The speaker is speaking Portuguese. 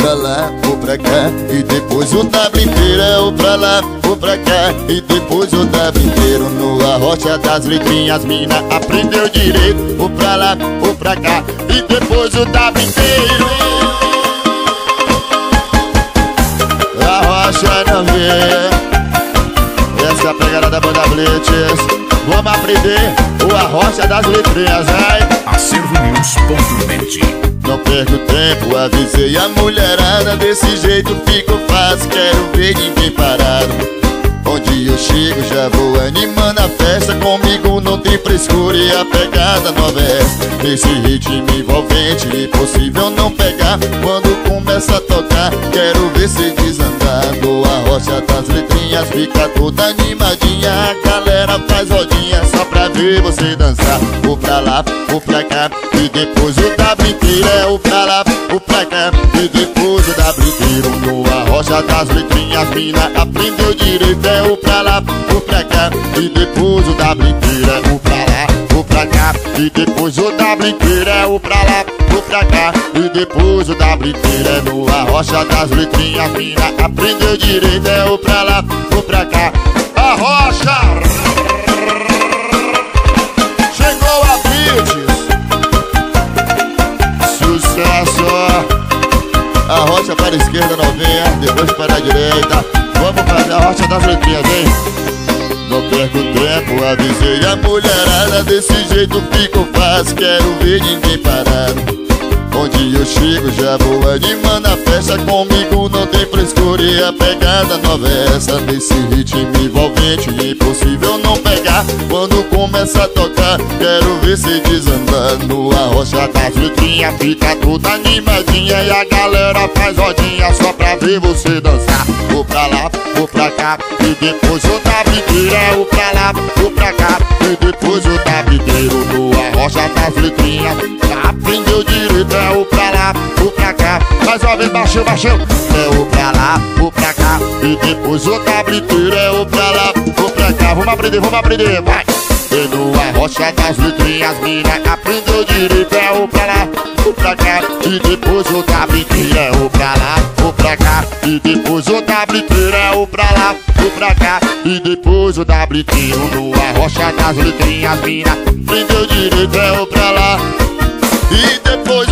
pra lá, vou pra cá, e depois o W inteiro. É o pra lá, vou pra cá, e depois o W inteiro. No Arrocha das Letrinhas, mina aprendeu direito. Vou pra lá, vou pra cá, e depois o W inteiro. Arrocha não vê. Essa é a pegada da banda Blitz. Vamos aprender o Arrocha das Letrinhas, vai. AcervoNews.net. Não perco tempo, avisei a mulherada. Desse jeito fico fácil, quero ver ninguém parado. Onde eu chego já vou animando a festa. Comigo não tem frescura e a pegada nova é essa. Nesse ritmo envolvente, impossível não pegar. Quando começa a tocar, quero ver se desandar. No Arrocha das Letrinhas fica toda animadinha. A galera faz rodinha só pra ver você dançar. Vou pra lá, vou pra cá, e depois o W inteiro. É o pra lá, vou pra cá, e depois o W inteiro. No Arrocha das Letrinhas, mina aprendeu direito. É o pra lá, vou pra cá, e depois o W inteiro. É o pra lá, vou pra cá, e depois o W inteiro. É o pra lá, vou pra cá, e depois o W inteiro. É no Arrocha das Letrinhas, mina aprendeu direito. É o pra lá, vou pra cá. Arrocha! Chegou a Blitz! Sucesso! Arrocha para a esquerda, novinha, depois para a direita. Vamos fazer a Arrocha das Letrinhas, hein? Não perco tempo, avisei a mulherada. Desse jeito fico fácil, quero ver ninguém parado. Onde eu chego já vou animando a festa. Comigo não tem frescura e a pegada nova é essa. Nesse ritmo envolvente, impossível não pegar. Quando começa a tocar, quero ver se desandar. No Arrocha das Letrinhas fica toda animadinha. E a galera faz rodinha só pra ver você dançar. Vou pra lá, vou pra cá, e depois o W inteiro. É o pra lá, vou pra cá, e depois o W inteiro. No Arrocha das Letrinhas aprendeu direito. É o pra lá, vou pra cá. Mais uma vez, baixou, baixou. É o pra lá, vou pra cá, e depois o W inteiro. É o pra lá, vou pra cá. Vamos aprender, vai. E no Arrocha das Letrinhas, mina aprendeu direito. É o pra lá, vou pra cá, e depois o W inteiro. É o pra lá, vou pra cá, e depois o W inteiro. É o pra lá, vou pra cá, e depois o W inteiro. No Arrocha das Letrinhas, mina aprendeu direito. É o pra lá, e depois